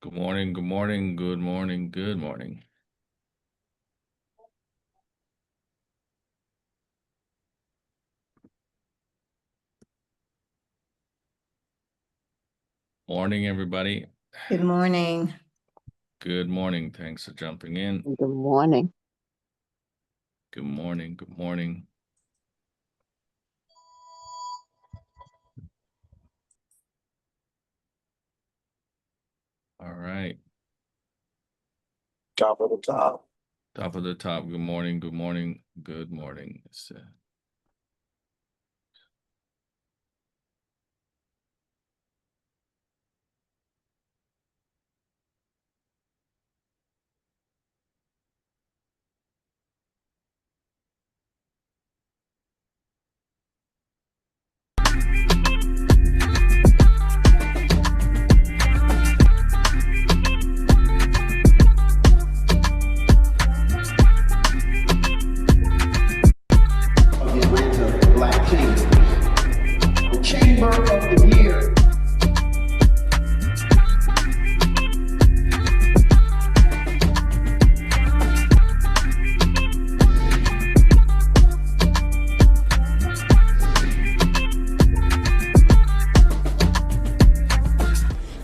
Good morning, good morning, good morning, good morning. Morning, everybody. Good morning. Good morning. Thanks for jumping in. Good morning. Good morning, good morning. All right. Top of the top. Top of the top. Good morning, good morning, good morning. Of the Atlanta Black Chambers, the Chamber of the Year.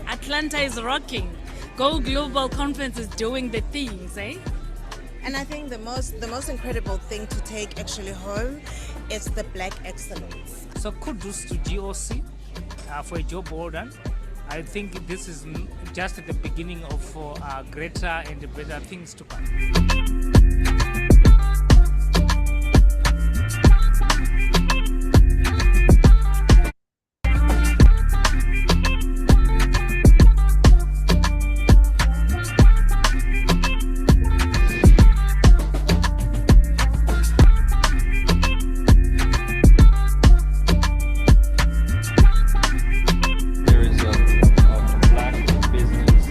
Atlanta is rocking. Go Global Conference is doing the things, eh? And I think the most incredible thing to take actually home is the Black excellence. So kudos to GOC for a job well done. I think this is just the beginning of greater and better things to come. There is a black business.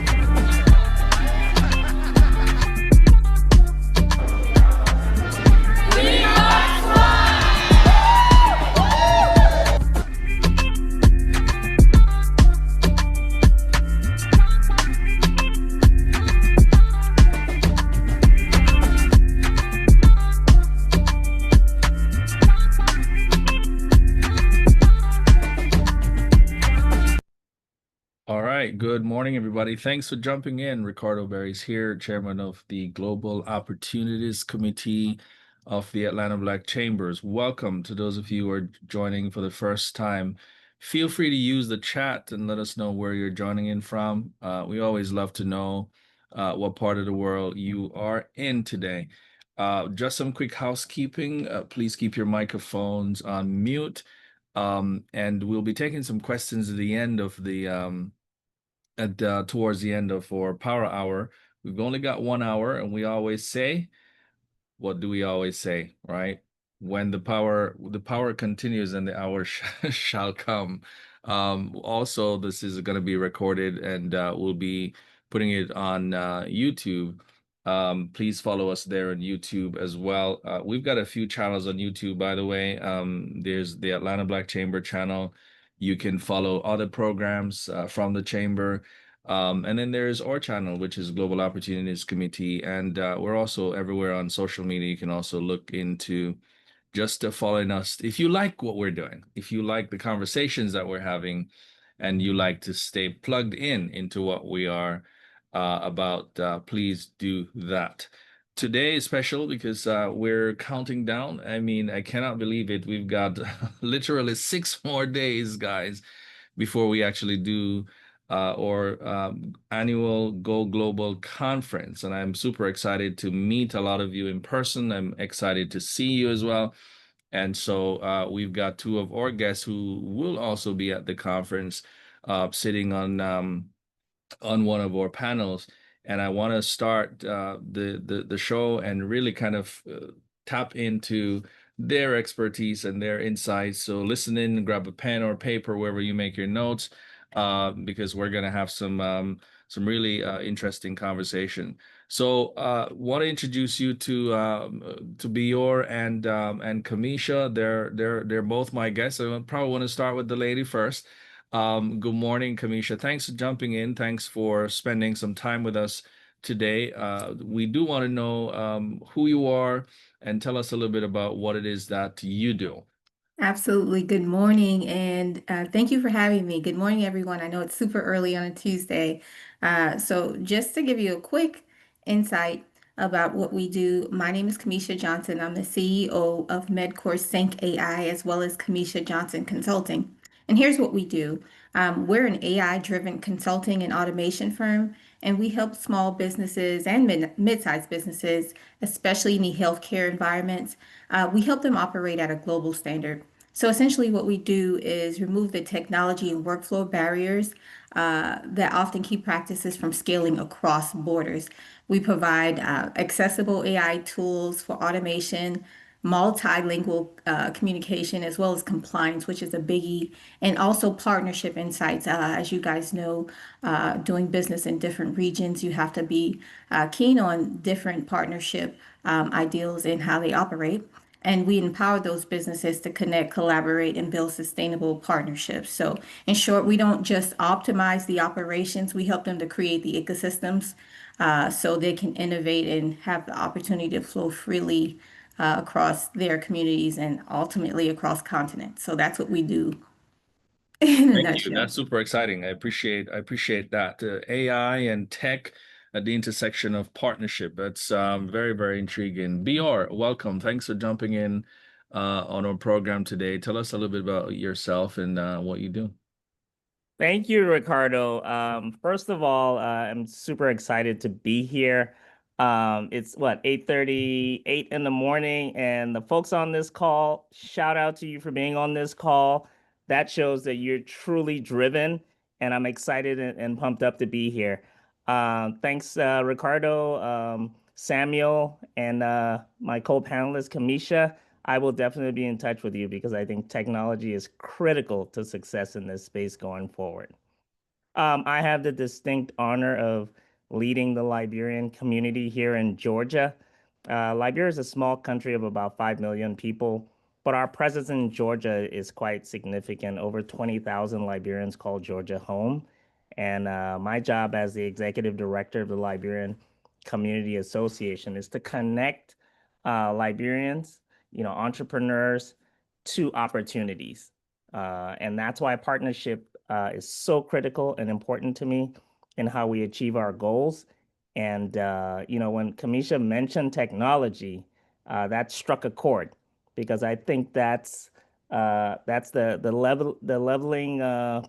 All right. Good morning, everybody. Thanks for jumping in. Ricardo Berry's here, chairman of the Global Opportunities Committee of the Atlanta Black Chambers. Welcome to those of you who are joining for the first time. Feel free to use the chat and let us know where you're joining in from. We always love to know what part of the world you are in today. Just some quick housekeeping. Please keep your microphones on mute. And we'll be taking some questions at the end of the towards the end of our power hour. We've only got 1 hour, and we always say, what do we always say, right? When the power continues and the hour shall come. Also, this is going to be recorded, and we'll be putting it on YouTube. Please follow us there on YouTube as well. We've got a few channels on YouTube, by the way. There's the Atlanta Black Chamber channel. You can follow other programs from the chamber. And then there's our channel, which is Global Opportunities Committee. And we're also everywhere on social media. You can also look into just following us. If you like what we're doing, if you like the conversations that we're having, and you like to stay plugged in into what we are about, please do that. Today is special because we're counting down. I mean, I cannot believe it. We've got literally 6 more days, guys, before we actually do our annual Go Global conference. And I'm super excited to meet a lot of you in person. I'm excited to see you as well. And so we've got 2 of our guests who will also be at the conference, sitting on one of our panels. And I want to start the show and really kind of tap into their expertise and their insights. So listen in, grab a pen or paper wherever you make your notes, because we're going to have some really interesting conversation. So want to introduce you to Bior and Kameisha. They're both my guests. I probably want to start with the lady first. Good morning, Kameisha. Thanks for jumping in. Thanks for spending some time with us today. We do want to know who you are and tell us a little bit about what it is that you do. Absolutely. Good morning, and thank you for having me. Good morning, everyone. I know it's super early on a Tuesday. So, just to give you a quick insight about what we do, my name is Kameisha Johnson. I'm the CEO of MedOneSync AI as well as Kameisha Johnson Consulting. And here's what we do. We're an AI-driven consulting and automation firm, and we help small businesses and mid-sized businesses, especially in the healthcare environments. We help them operate at a global standard. So essentially, what we do is remove the technology and workflow barriers that often keep practices from scaling across borders. We provide accessible AI tools for automation, multilingual communication, as well as compliance, which is a biggie, and also partnership insights. As you guys know, doing business in different regions, you have to be keen on different partnership ideals and how they operate. And we empower those businesses to connect, collaborate, and build sustainable partnerships. So, in short, we don't just optimize the operations, we help them to create the ecosystems so they can innovate and have the opportunity to flow freely across their communities and ultimately across continents. So, that's what we do in a Thank you. nutshell. That's super exciting. I appreciate that. AI and tech at the intersection of partnership. That's very, very intriguing. Bior, welcome. Thanks for jumping in on our program today. Tell us a little bit about yourself and what you do. Thank you, Ricardo. First of all, I'm super excited to be here. It's what, 8:38 in the morning, and the folks on this call, shout out to you for being on this call. That shows that you're truly driven, and I'm excited and pumped up to be here. Thanks, Ricardo, Samuel, and my co-panelist, Kameisha. I will definitely be in touch with you because I think technology is critical to success in this space going forward. I have the distinct honor of leading the Liberian community here in Georgia. Liberia is a small country of about 5 million people, but our presence in Georgia is quite significant. Over 20,000 Liberians call Georgia home. And my job as the executive director of the Liberian Community Association is to connect Liberians, entrepreneurs to opportunities. And that's why partnership is so critical and important to me in how we achieve our goals. And when Kameisha mentioned technology, that struck a chord because I think that's the leveling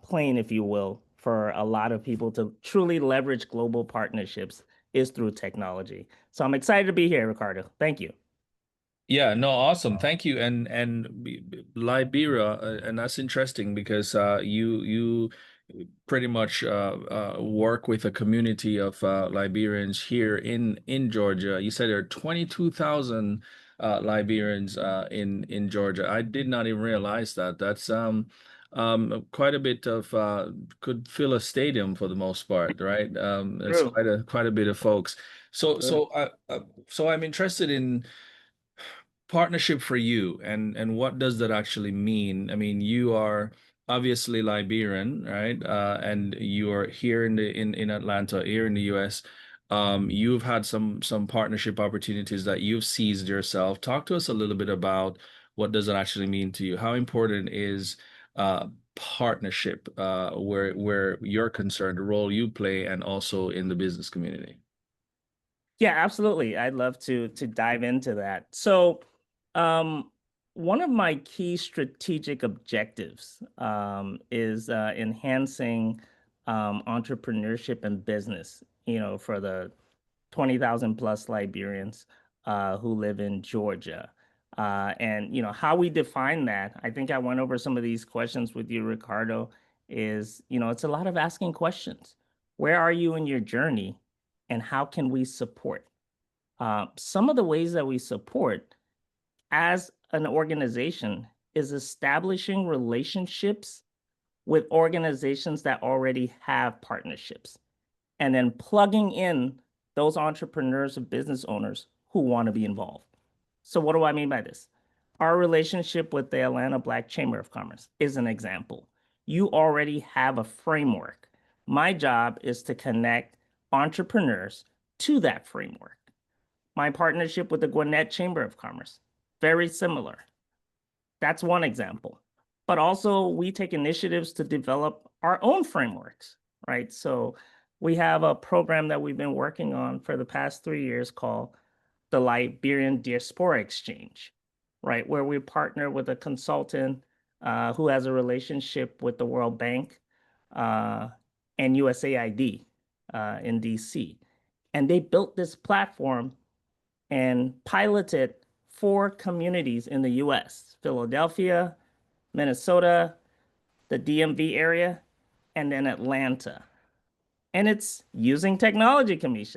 plane, if you will, for a lot of people to truly leverage global partnerships is through technology. So I'm excited to be here, Ricardo. Thank you. Yeah, no, awesome. Thank you. Liberia, and that's interesting because you pretty much work with a community of Liberians here in Georgia. You said there are 22,000 Liberians in Georgia. I did not even realize that. That's quite a bit of could fill a stadium for the most part, right? It's True. quite a bit of folks. So True. so I'm interested in partnership for you and what does that actually mean? I mean, you are obviously Liberian, right? And you are here in Atlanta, here in the US. You've had some partnership opportunities that you've seized yourself. Talk to us a little bit about what does that actually mean to you? How important is partnership where you're concerned, the role you play, and also in the business community? Yeah, absolutely. I'd love to dive into that. So, one of my key strategic objectives is enhancing entrepreneurship and business, for the 20,000 plus Liberians who live in Georgia. And how we define that, I think I went over some of these questions with you, Ricardo, is, it's a lot of asking questions. Where are you in your journey and how can we support? Some of the ways that we support as an organization is establishing relationships with organizations that already have partnerships and then plugging in those entrepreneurs and business owners who want to be involved. So what do I mean by this? Our relationship with the Atlanta Black Chamber of Commerce is an example. you already have a framework. My job is to connect entrepreneurs to that framework. My partnership with the Gwinnett Chamber of Commerce, very similar. That's one example. But also we take initiatives to develop our own frameworks, right? So we have a program that we've been working on for the past 3 years called the Liberian Diaspora Exchange, right? Where we partner with a consultant who has a relationship with the World Bank and USAID in DC. And they built this platform and piloted 4 communities in the US, Philadelphia, Minnesota, the DMV area, and then Atlanta. And it's using technology, Kameisha.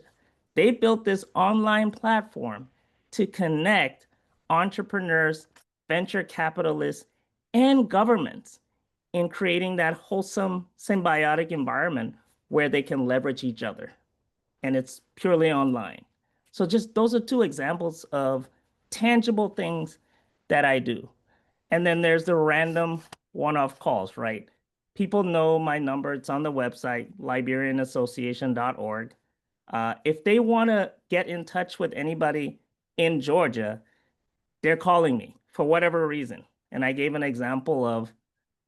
They built this online platform to connect entrepreneurs, venture capitalists, and governments in creating that wholesome symbiotic environment where they can leverage each other. And it's purely online. So just those are 2 examples of tangible things that I do. And then there's the random one-off calls, right? People know my number. It's on the website, liberianassociation.org. If they want to get in touch with anybody in Georgia, they're calling me for whatever reason. And I gave an example of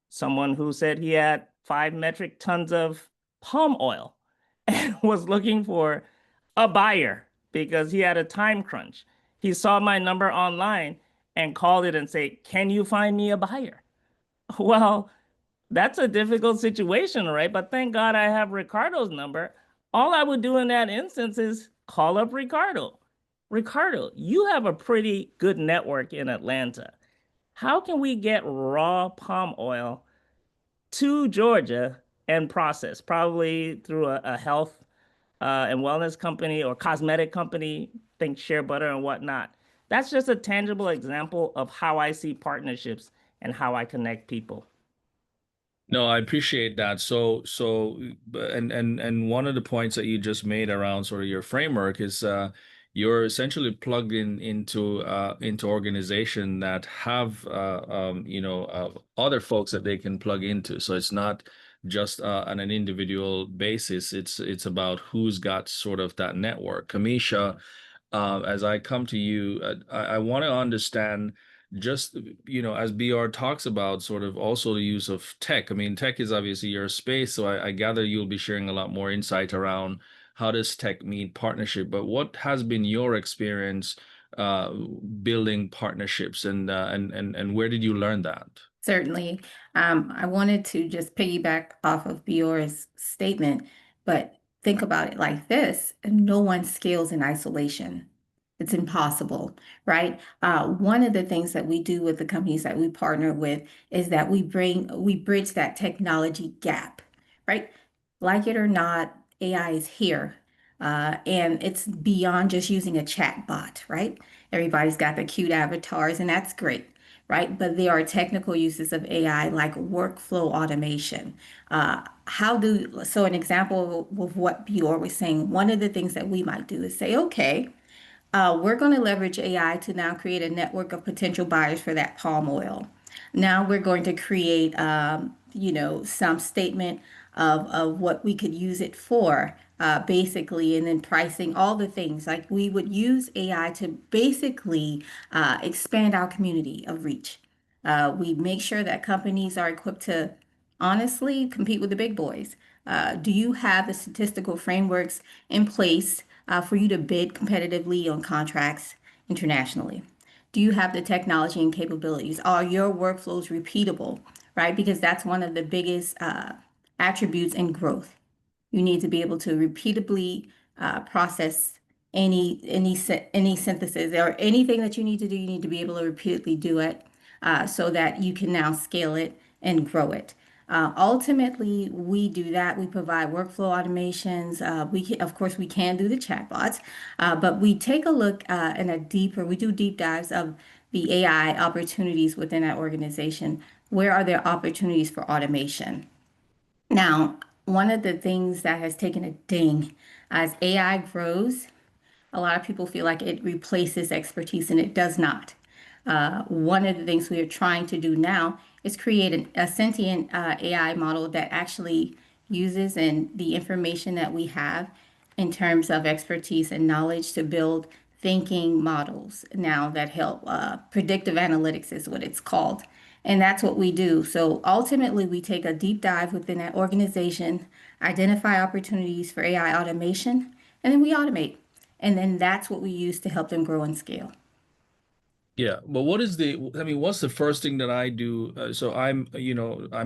someone who said he had 5 metric tons of palm oil and was looking for a buyer because he had a time crunch. He saw my number online and called it and say, "Can you find me a buyer?" Well, that's a difficult situation, right? But thank God I have Ricardo's number. All I would do in that instance is call up Ricardo. Ricardo, you have a pretty good network in Atlanta. How can we get raw palm oil to Georgia and processed? Probably through a health and wellness company or cosmetic company, think shea butter and whatnot. That's just a tangible example of how I see partnerships and how I connect people. No, I appreciate that. And one of the points that you just made around sort of your framework is you're essentially plugged into organization that have other folks that they can plug into. So it's not just on an individual basis. It's about who's got sort of that network. Kameisha, as I come to you, I want to understand just, as BR talks about sort of also the use of tech. I mean, tech is obviously your space, so I gather you'll be sharing a lot more insight around how does tech mean partnership. But what has been your experience building partnerships, and where did you learn that? Certainly. I wanted to just piggyback off of Bior's statement, but think about it like this: no one scales in isolation. It's impossible, right? One of the things that we do with the companies that we partner with is that we bridge that technology gap, right? Like it or not, AI is here. And it's beyond just using a chat bot, right? Everybody's got the cute avatars, and that's great, right? But there are technical uses of AI like workflow automation. So an example of what Bior was saying, one of the things that we might do is say, okay, we're going to leverage AI to now create a network of potential buyers for that palm oil. Now we're going to create, some statement of what we could use it for, basically, and then pricing, all the things. Like we would use AI to basically expand our community of reach. We make sure that companies are equipped to honestly compete with the big boys. Do you have the statistical frameworks in place for you to bid competitively on contracts internationally? Do you have the technology and capabilities? Are your workflows repeatable, right? Because that's one of the biggest attributes in growth. You need to be able to repeatably process any synthesis or anything that you need to do. You need to be able to repeatedly do it so that you can now scale it and grow it. Ultimately, we do that. We provide workflow automations. Of course, we can do the chatbots, but we take a look we do deep dives of the AI opportunities within our organization. Where are there opportunities for automation? Now, one of the things that has taken a ding as AI grows, a lot of people feel like it replaces expertise, and it does not. One of the things we are trying to do now is create a sentient AI model that actually uses and the information that we have in terms of expertise and knowledge to build thinking models now that help. Predictive analytics is what it's called. And that's what we do. So ultimately, we take a deep dive within that organization, identify opportunities for AI automation, and then we automate. And then that's what we use to help them grow and scale. Yeah, but what's the first thing that I do? So I'm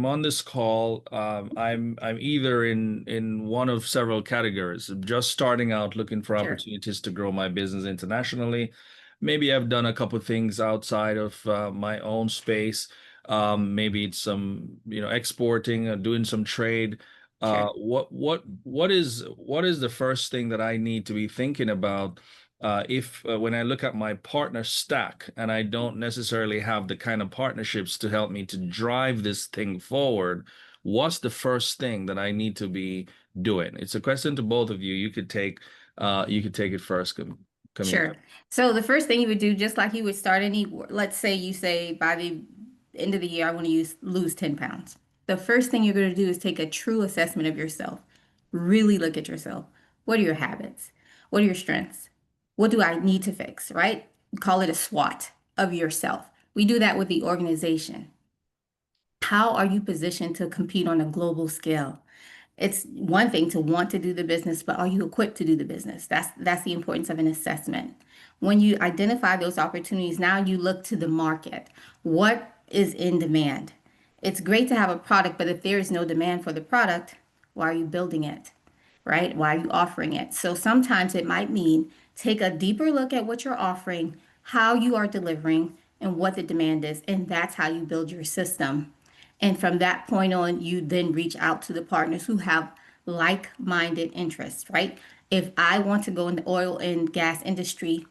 on this call. I'm either in one of several categories. I'm just starting out looking for Sure. opportunities to grow my business internationally. Maybe I've done a couple things outside of my own space. Maybe it's some, exporting, doing some trade. Sure. What is the first thing that I need to be thinking about? If When I look at my partner stack and I don't necessarily have the kind of partnerships to help me to drive this thing forward, what's the first thing that I need to be doing? It's a question to both of you. You could take it first, Kameisha. Sure. So the first thing you would do, just like you would start any, let's say you say by the end of the year, I want to lose 10 pounds. The first thing you're going to do is take a true assessment of yourself. Really look at yourself. What are your habits? What are your strengths? What do I need to fix, right? Call it a SWOT of yourself. We do that with the organization. How are you positioned to compete on a global scale? It's one thing to want to do the business, but are you equipped to do the business? That's the importance of an assessment. When you identify those opportunities, now you look to the market. What is in demand? It's great to have a product, but if there is no demand for the product, why are you building it? Right? Why are you offering it? So sometimes it might mean take a deeper look at what you're offering, how you are delivering, and what the demand is. And that's how you build your system. And from that point on, you then reach out to the partners who have like-minded interests, right? If I want to go in the oil and gas industry,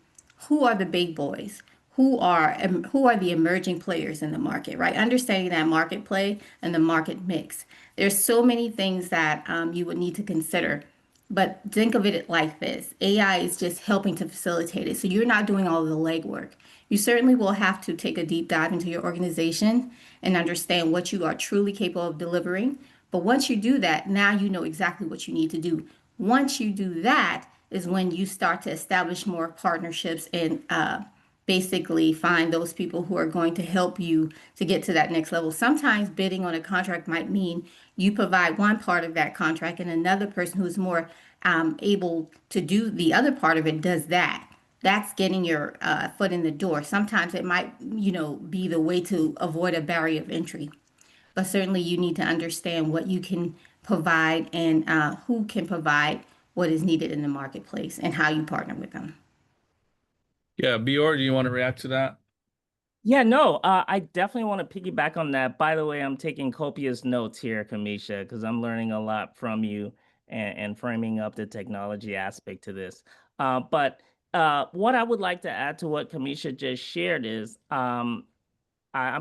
who are the big boys? Who are the emerging players in the market, right? Understanding that market play and the market mix. There's so many things that you would need to consider. But think of it like this. AI is just helping to facilitate it. So you're not doing all of the legwork. You certainly will have to take a deep dive into your organization and understand what you are truly capable of delivering. But once you do that, now you know exactly what you need to do. Once you do that is when you start to establish more partnerships and basically find those people who are going to help you to get to that next level. Sometimes bidding on a contract might mean you provide one part of that contract and another person who's more able to do the other part of it does that. That's getting your foot in the door. Sometimes it might, be the way to avoid a barrier of entry. But certainly you need to understand what you can provide and who can provide what is needed in the marketplace and how you partner with them. Yeah, Bior, do you want to react to that? Yeah, no, I definitely want to piggyback on that. By the way, I'm taking copious notes here, Kameisha, because I'm learning a lot from you and framing up the technology aspect to this. But what I would like to add to what Kameisha just shared is I'm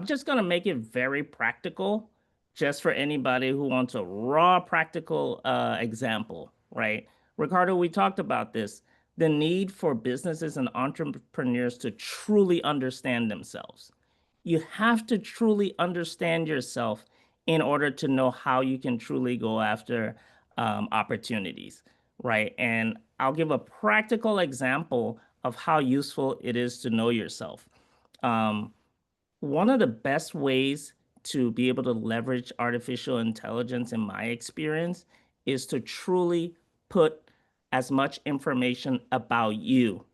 just going to make it very practical, just for anybody who wants a raw practical example, right? Ricardo, we talked about this. The need for businesses and entrepreneurs to truly understand themselves. You have to truly understand yourself in order to know how you can truly go after opportunities, right? And I'll give a practical example of how useful it is to know yourself. One of the best ways to be able to leverage artificial intelligence, in my experience, is to truly put as much information about you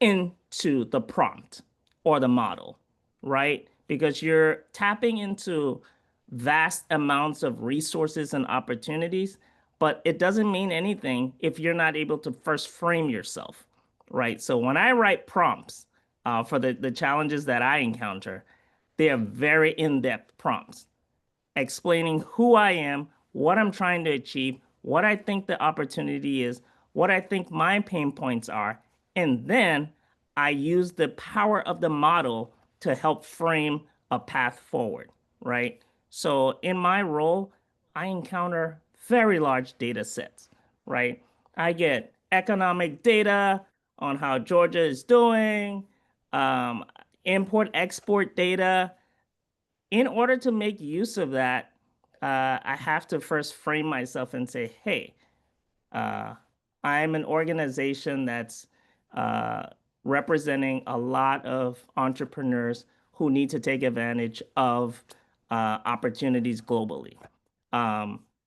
into the prompt or the model, right? Because you're tapping into vast amounts of resources and opportunities, but it doesn't mean anything if you're not able to first frame yourself, right? So when I write prompts for the challenges that I encounter, they are very in-depth prompts explaining who I am, what I'm trying to achieve, what I think the opportunity is, what I think my pain points are, and then I use the power of the model to help frame a path forward, right? So in my role, I encounter very large data sets, right? I get economic data on how Georgia is doing. import-export data. In order to make use of that, I have to first frame myself and say, hey, I'm an organization that's representing a lot of entrepreneurs who need to take advantage of opportunities globally.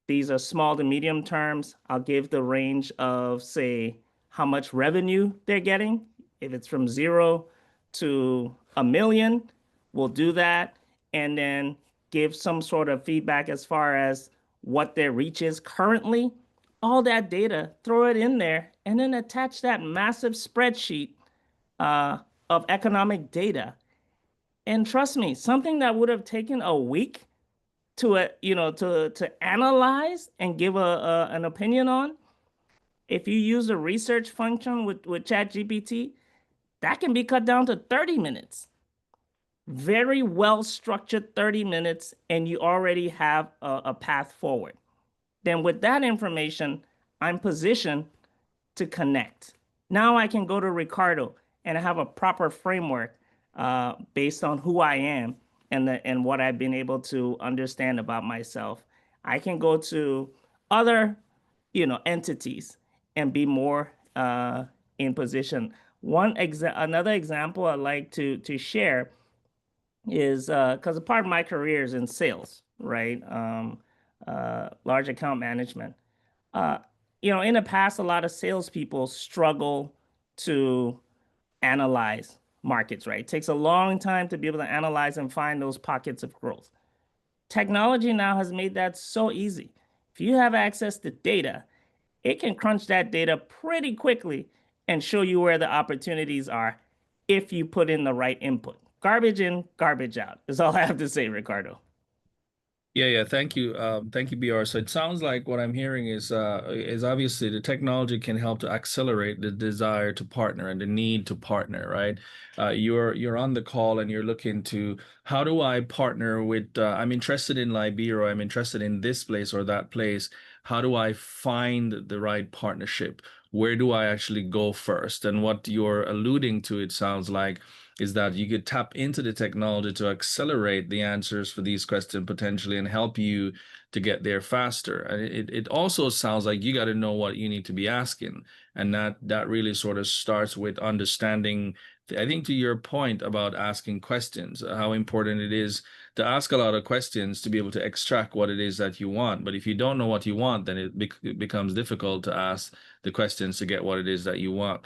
These are small to medium terms. I'll give the range of, say, how much revenue they're getting. If it's from 0 to 1 million, we'll do that. And then give some sort of feedback as far as what their reach is currently. All that data, throw it in there, and then attach that massive spreadsheet of economic data. And trust me, something that would have taken a week to analyze and give an opinion on, if you use a research function with ChatGPT, that can be cut down to 30 minutes. Very well structured 30 minutes, and you already have a path forward. Then with that information, I'm positioned to connect. Now I can go to Ricardo and have a proper framework based on who I am and what I've been able to understand about myself. I can go to other, entities and be more in position. Another example I'd like to share is because a part of my career is in sales, right? Large account management. In the past, a lot of salespeople struggle to analyze markets, right? It takes a long time to be able to analyze and find those pockets of growth. Technology now has made that so easy. If you have access to data, it can crunch that data pretty quickly and show you where the opportunities are if you put in the right input. Garbage in, garbage out is all I have to say, Ricardo. Yeah. Thank you. Thank you, Bior. So it sounds like what I'm hearing is obviously the technology can help to accelerate the desire to partner and the need to partner, right? You're on the call and you're looking to how do I partner with, I'm interested in Liberia, I'm interested in this place or that place. How do I find the right partnership? Where do I actually go first? And what you're alluding to, it sounds like, is that you could tap into the technology to accelerate the answers for these questions potentially and help you to get there faster. And it also sounds like you got to know what you need to be asking. And that really sort of starts with understanding, I think to your point about asking questions, how important it is to ask a lot of questions to be able to extract what it is that you want. But if you don't know what you want, then it becomes difficult to ask the questions to get what it is that you want.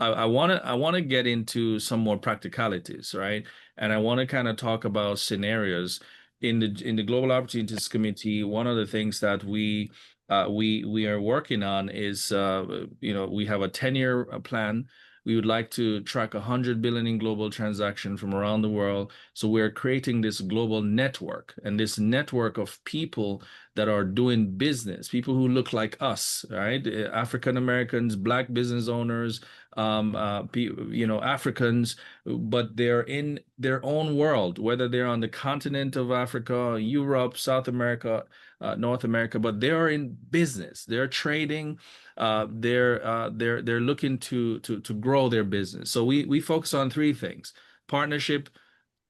I want to get into some more practicalities, right? And I want to kind of talk about scenarios in the Global Opportunities Committee. One of the things that we are working on is we have a 10-year plan. We would like to track 100 billion in global transaction from around the world. So we're creating this global network, and this network of people that are doing business, people who look like us, right? African Americans, Black business owners, Africans, but they're in their own world, whether they're on the continent of Africa, Europe, South America, North America, but they are in business. They're trading. They're looking to grow their business. So we focus on three things: partnership,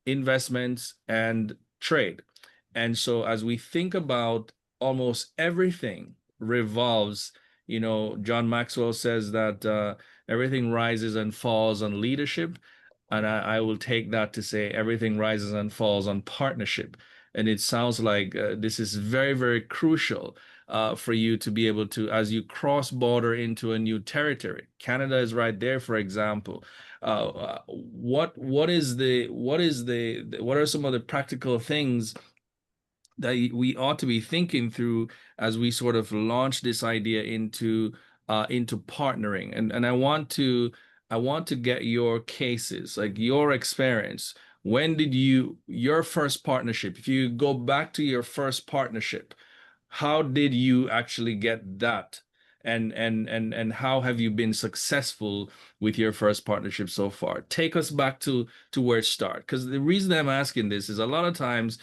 investments, and trade. And so as we think about almost everything revolves, John Maxwell says that everything rises and falls on leadership. And I will take that to say everything rises and falls on partnership. And it sounds like this is very, very crucial for you to be able to, as you cross border into a new territory. Canada is right there, for example. What are some of the practical things that we ought to be thinking through as we sort of launch this idea into partnering? And I want to get your cases, like your experience. When did your first partnership, if you go back to your first partnership, how did you actually get that? And how have you been successful with your first partnership so far? Take us back to where it started. Because the reason I'm asking this is a lot of times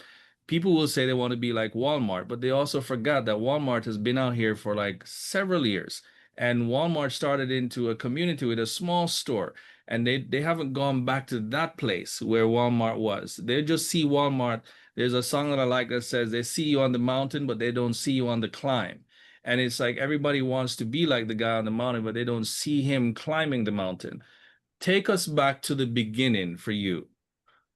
people will say they want to be like Walmart, but they also forgot that Walmart has been out here for like several years. And Walmart started into a community with a small store. and they haven't gone back to that place where Walmart was. They just see Walmart. There's a song that I like that says they see you on the mountain, but they don't see you on the climb. And it's like everybody wants to be like the guy on the mountain, but they don't see him climbing the mountain. Take us back to the beginning for you.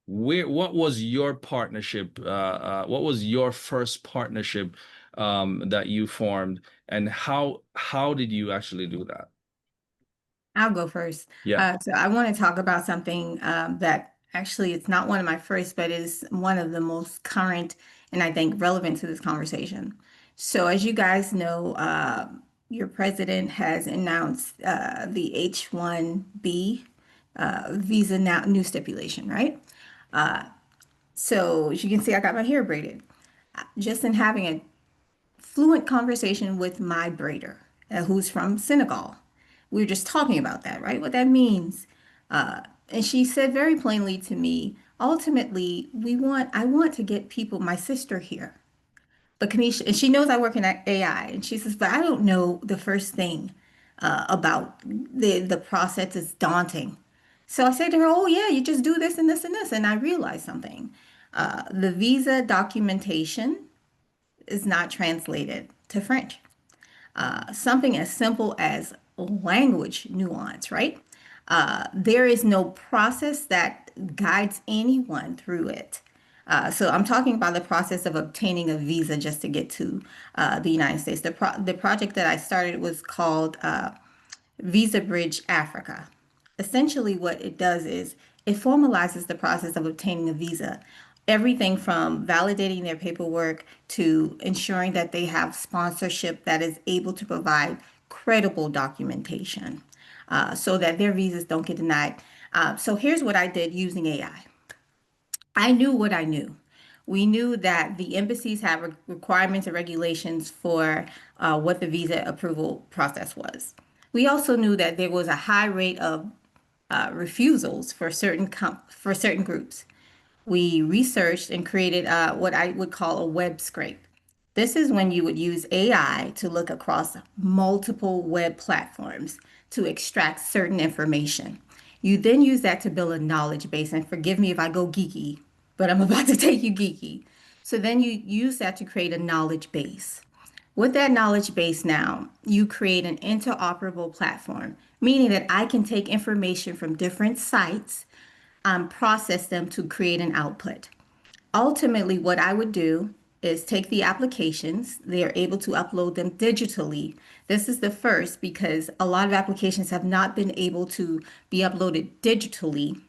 What was your partnership? What was your first partnership that you formed, and how did you actually do that? I'll go first. Yeah. So I want to talk about something that actually it's not one of my first, but is one of the most current and I think relevant to this conversation. So as you guys know, your president has announced the H-1B visa now new stipulation, right? So as you can see, I got my hair braided. Just in having a fluent conversation with my braider, who's from Senegal. We were just talking about that, right? What that means. And she said very plainly to me, ultimately, I want to get people, my sister here. But Kameisha, and she knows I work in AI, and she says, but I don't know the first thing about the process is daunting. So I said to her, oh yeah, you just do this and this and this. And I realized something. The visa documentation is not translated to French. Something as simple as language nuance, right? There is no process that guides anyone through it. So I'm talking about the process of obtaining a visa just to get to the United States. The project that I started was called Visa Bridge Africa. Essentially, what it does is it formalizes the process of obtaining a visa. Everything from validating their paperwork to ensuring that they have sponsorship that is able to provide credible documentation so that their visas don't get denied. So here's what I did using AI. I knew what I knew. We knew that the embassies have requirements and regulations for what the visa approval process was. We also knew that there was a high rate of refusals for certain groups. We researched and created what I would call a web scrape. This is when you would use AI to look across multiple web platforms to extract certain information. You then use that to build a knowledge base. And forgive me if I go geeky, but I'm about to take you geeky. So then you use that to create a knowledge base. With that knowledge base now, you create an interoperable platform, meaning that I can take information from different sites, process them to create an output. Ultimately, what I would do is take the applications, they are able to upload them digitally. This is the first because a lot of applications have not been able to be uploaded digitally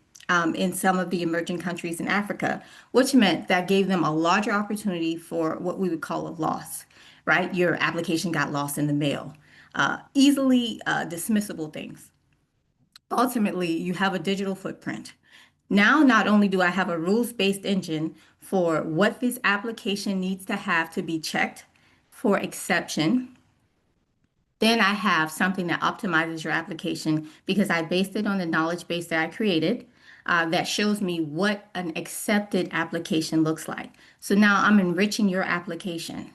in some of the emerging countries in Africa, which meant that gave them a larger opportunity for what we would call a loss, right? Your application got lost in the mail. Easily dismissible things. Ultimately, you have a digital footprint. Now, not only do I have a rules-based engine for what this application needs to have to be checked for exception, then I have something that optimizes your application because I based it on the knowledge base that I created that shows me what an accepted application looks like. So now I'm enriching your application.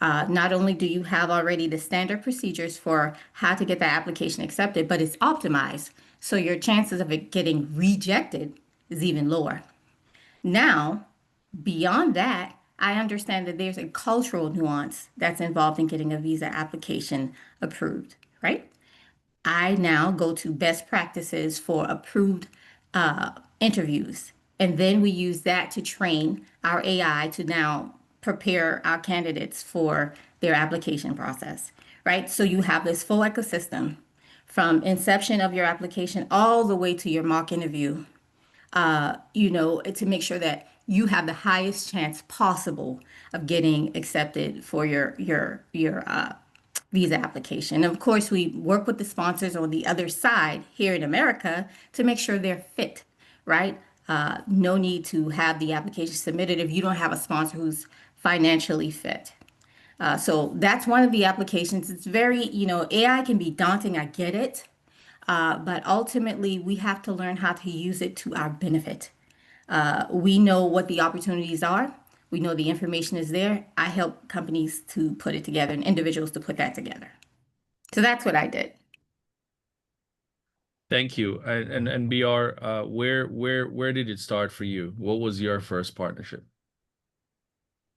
Not only do you have already the standard procedures for how to get that application accepted, but it's optimized. So your chances of it getting rejected is even lower. Now, beyond that, I understand that there's a cultural nuance that's involved in getting a visa application approved, right? I now go to best practices for approved interviews. And then we use that to train our AI to now prepare our candidates for their application process, right? So you have this full ecosystem from inception of your application all the way to your mock interview, to make sure that you have the highest chance possible of getting accepted for your visa application. And of course, we work with the sponsors on the other side here in America to make sure they're fit, right? No need to have the application submitted if you don't have a sponsor who's financially fit. So that's one of the applications. It's very, AI can be daunting, I get it. But ultimately, we have to learn how to use it to our benefit. We know what the opportunities are. We know the information is there. I help companies to put it together and individuals to put that together. So that's what I did. Thank you. And BR, where did it start for you? What was your first partnership?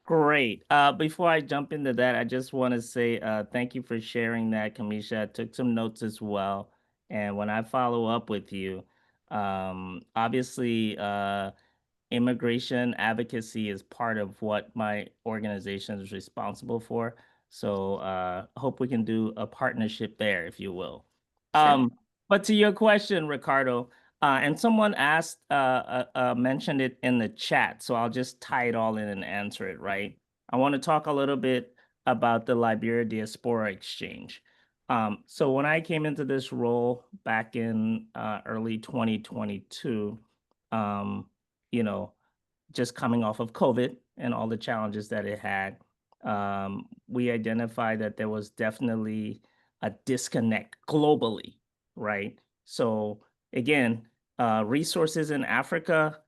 Great. Before I jump into that, I just want to say thank you for sharing that, Kameisha. I took some notes as well. And when I follow up with you, obviously, immigration advocacy is part of what my organization is responsible for. So hope we can do a partnership there, if you will. Sure. But to your question, Ricardo, and someone asked, mentioned it in the chat, so I'll just tie it all in and answer it, right? I want to talk a little bit about the Liberia Diaspora Exchange. So when I came into this role back in early 2022, you know, just coming off of COVID and all the challenges that it had, we identified that there was definitely a disconnect globally, right? So again, resources in Africa,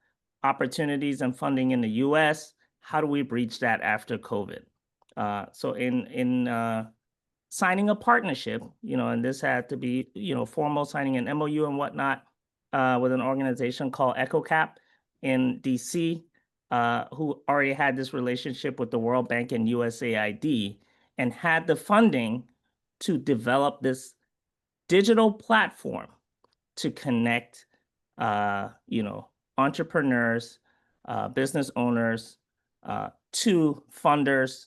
opportunities and funding in the US, how do we breach that after COVID? So in signing a partnership, and this had to be, formal signing an MOU and whatnot with an organization called EchoCap in DC, who already had this relationship with the World Bank and USAID and had the funding to develop this digital platform to connect, entrepreneurs, business owners, to funders,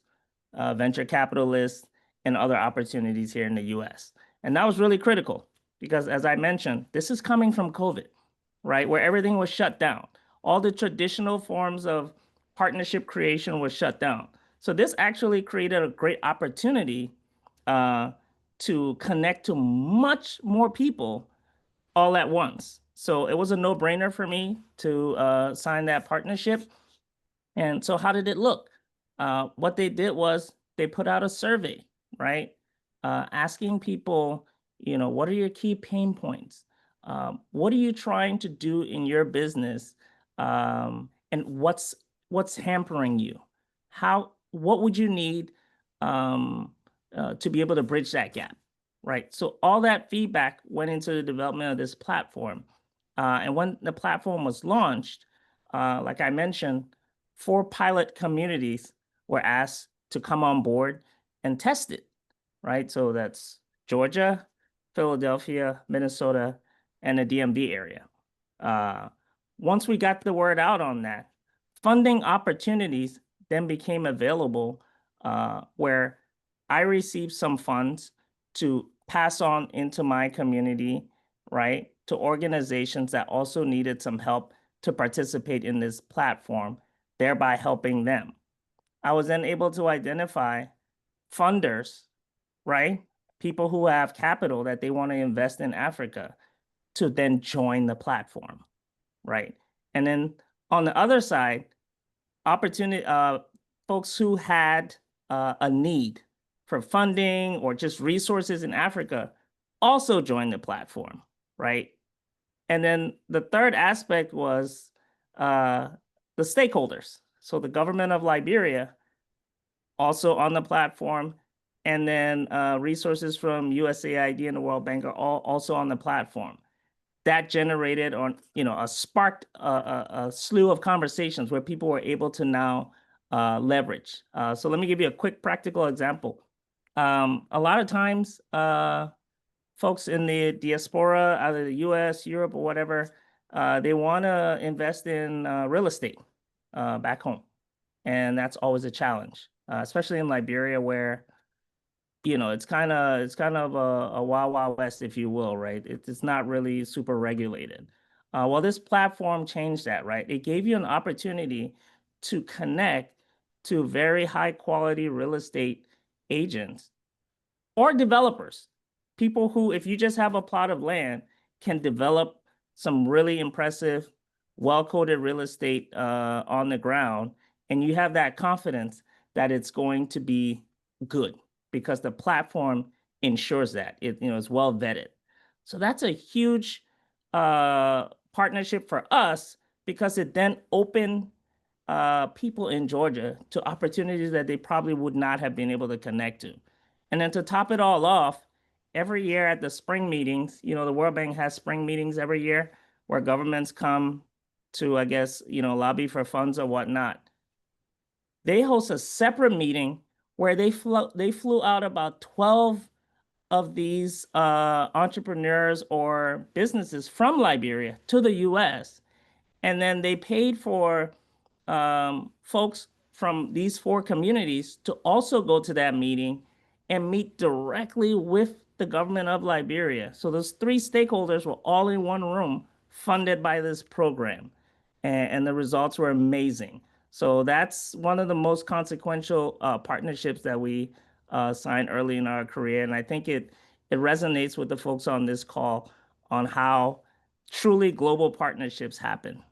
venture capitalists, and other opportunities here in the US. And that was really critical because, as I mentioned, this is coming from COVID, right? Where everything was shut down. All the traditional forms of partnership creation was shut down. So this actually created a great opportunity to connect to much more people all at once. So it was a no-brainer for me to sign that partnership. And so how did it look? What they did was they put out a survey, right? Asking people, what are your key pain points? What are you trying to do in your business? And what's hampering you? What would you need to be able to bridge that gap, right? So all that feedback went into the development of this platform. And when the platform was launched, like I mentioned, 4 pilot communities were asked to come on board and test it, right? So that's Georgia, Philadelphia, Minnesota, and the DMV area. Once we got the word out on that, funding opportunities then became available where I received some funds to pass on into my community, right, to organizations that also needed some help to participate in this platform, thereby helping them. I was then able to identify funders, right, people who have capital that they want to invest in Africa to then join the platform, right? And then on the other side, opportunity, folks who had a need for funding or just resources in Africa also joined the platform, right? And then the third aspect was the stakeholders. So the government of Liberia also on the platform, and then resources from USAID and the World Bank are all also on the platform. That generated sparked a slew of conversations where people were able to now leverage. So let me give you a quick practical example. A lot of times, folks in the diaspora, either the US, Europe, or whatever, they want to invest in real estate back home. And that's always a challenge, especially in Liberia where it's kind of a wild, wild west, if you will, right? It's not really super regulated. Well, this platform changed that, right? It gave you an opportunity to connect to very high quality real estate agents or developers, people who, if you just have a plot of land, can develop some really impressive, well-coded real estate on the ground, and you have that confidence that it's going to be good because the platform ensures that it's well vetted. So that's a huge partnership for us because it then opened people in Georgia to opportunities that they probably would not have been able to connect to. And then to top it all off, every year at the spring meetings, the World Bank has spring meetings every year where governments come to, I guess, lobby for funds or whatnot. They host a separate meeting where they flew out about 12 of these entrepreneurs or businesses from Liberia to the US. And then they paid for folks from these 4 communities to also go to that meeting and meet directly with the government of Liberia. So those 3 stakeholders were all in one room, funded by this program. And the results were amazing. So that's one of the most consequential partnerships that we signed early in our career. And I think it resonates with the folks on this call on how truly global partnerships happen.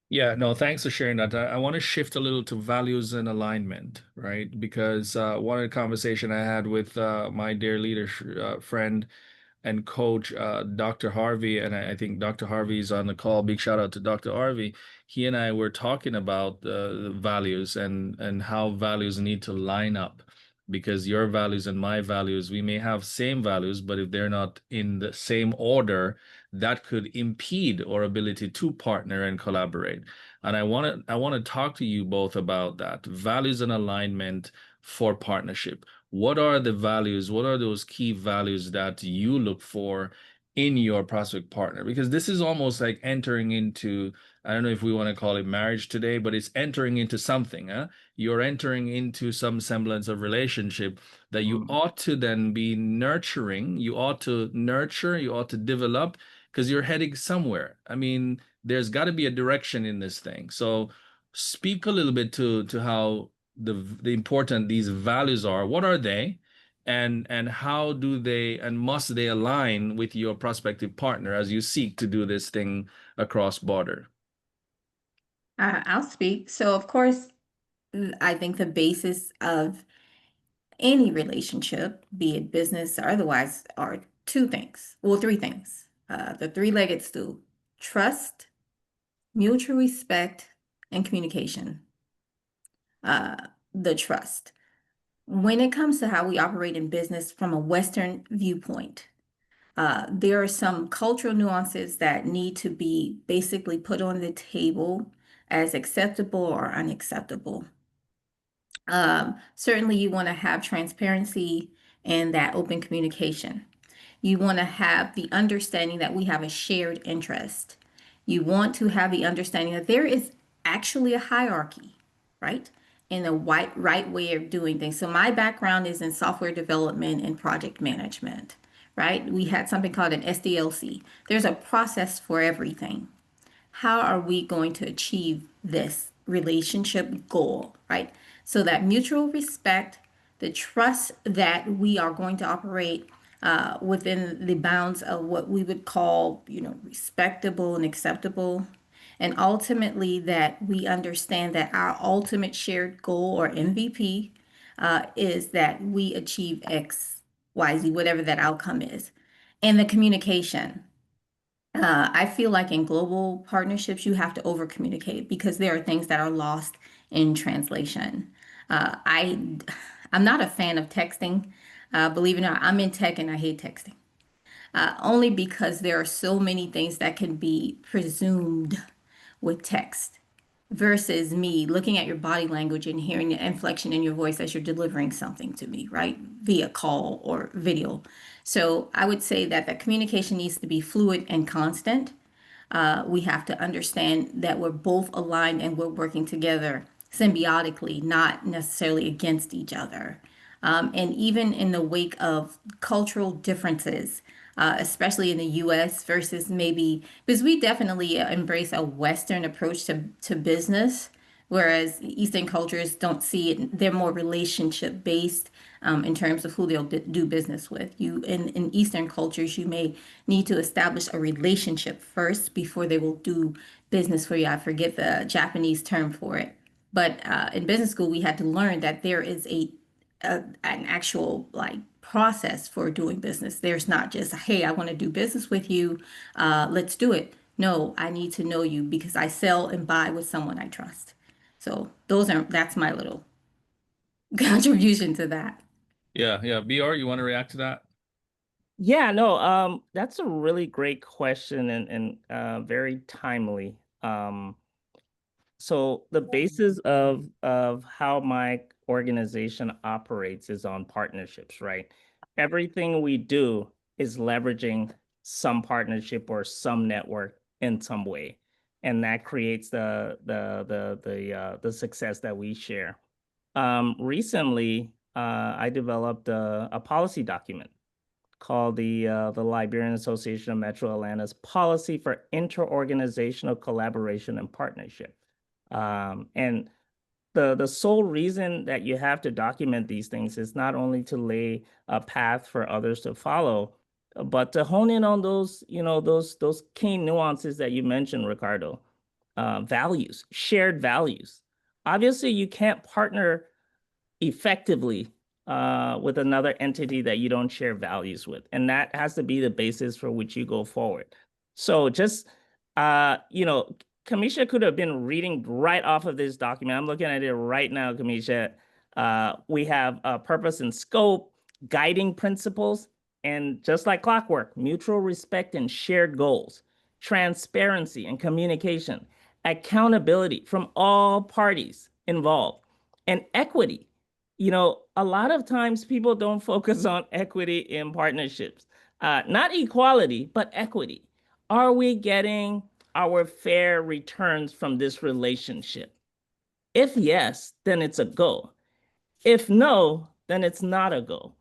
Yeah, no, thanks for sharing that. I want to shift a little to values and alignment, right? Because one of the conversation I had with my dear leader friend and coach, Dr. Harvey, and I think Dr. Harvey is on the call. Big shout out to Dr. Harvey. He and I were talking about the values and how values need to line up, because your values and my values, we may have same values, but if they're not in the same order, that could impede our ability to partner and collaborate. And I want to talk to you both about that, values and alignment for partnership. What are the values? What are those key values that you look for in your prospect partner? Because this is almost like entering into, I don't know if we want to call it marriage today, but it's entering into something. You're entering into some semblance of relationship that you ought to then be nurturing. You ought to nurture, you ought to develop, because you're heading somewhere. I mean, there's got to be a direction in this thing. So speak a little bit to how the important these values are. What are they, and how do they and must they align with your prospective partner as you seek to do this thing across border? I'll speak. So, of course, I think the basis of any relationship, be it business or otherwise, are 2 things. Well, 3 things. The 3-legged stool: trust, mutual respect, and communication. The trust. When it comes to how we operate in business from a Western viewpoint, there are some cultural nuances that need to be basically put on the table as acceptable or unacceptable. Certainly, you want to have transparency and that open communication. You want to have the understanding that we have a shared interest. You want to have the understanding that there is actually a hierarchy, right? In a right way of doing things. So my background is in software development and project management, right? We had something called an SDLC. There's a process for everything. How are we going to achieve this relationship goal, right? So that mutual respect, the trust that we are going to operate within the bounds of what we would call, respectable and acceptable. And ultimately, that we understand that our ultimate shared goal or MVP is that we achieve X, Y, Z, whatever that outcome is. And the communication. I feel like in global partnerships, you have to over communicate because there are things that are lost in translation. I'm not a fan of texting. Believe it or not, I'm in tech and I hate texting. Only because there are so many things that can be presumed with text versus me looking at your body language and hearing the inflection in your voice as you're delivering something to me, right? Via call or video. So I would say that the communication needs to be fluid and constant. We have to understand that we're both aligned and we're working together symbiotically, not necessarily against each other. And even in the wake of cultural differences, especially in the US versus maybe, because we definitely embrace a Western approach to business, whereas Eastern cultures don't see it. They're more relationship based in terms of who they'll do business with. In Eastern cultures, you may need to establish a relationship first before they will do business for you. I forget the Japanese term for it. But in business school, we had to learn that there is an actual process for doing business. There's not just, hey, I want to do business with you. Let's do it. No, I need to know you because I sell and buy with someone I trust. So that's my little contribution to that. Yeah, Bior, you want to react to that? Yeah, no, that's a really great question and very timely. So the basis of how my organization operates is on partnerships, right? Everything we do is leveraging some partnership or some network in some way, and that creates the success that we share. Recently, I developed a policy document called the Liberian Association of Metro Atlanta's Policy for Interorganizational Collaboration and Partnership. And the sole reason that you have to document these things is not only to lay a path for others to follow, but to hone in on those, those key nuances that you mentioned, Ricardo. Values, shared values. Obviously, you can't partner effectively with another entity that you don't share values with. And that has to be the basis for which you go forward. So just, Kameisha could have been reading right off of this document. I'm looking at it right now, Kameisha. We have purpose and scope, guiding principles, and just like clockwork, mutual respect and shared goals, transparency and communication, accountability from all parties involved, and equity. A lot of times people don't focus on equity in partnerships. Not equality, but equity. Are we getting our fair returns from this relationship? If yes, then it's a go. If no, then it's not a go.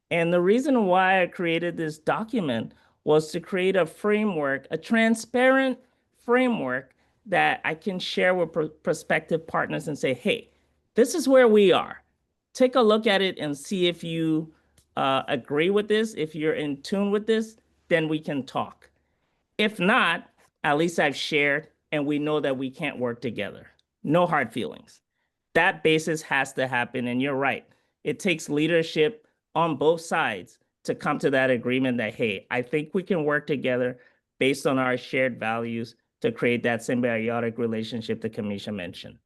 And the reason why I created this document was to create a framework, a transparent framework that I can share with prospective partners and say, hey, this is where we are. Take a look at it and see if you agree with this. If you're in tune with this, then we can talk. If not, at least I've shared and we know that we can't work together. No hard feelings. That basis has to happen. And you're right. It takes leadership on both sides to come to that agreement that, hey, I think we can work together based on our shared values to create that symbiotic relationship that Kameisha mentioned.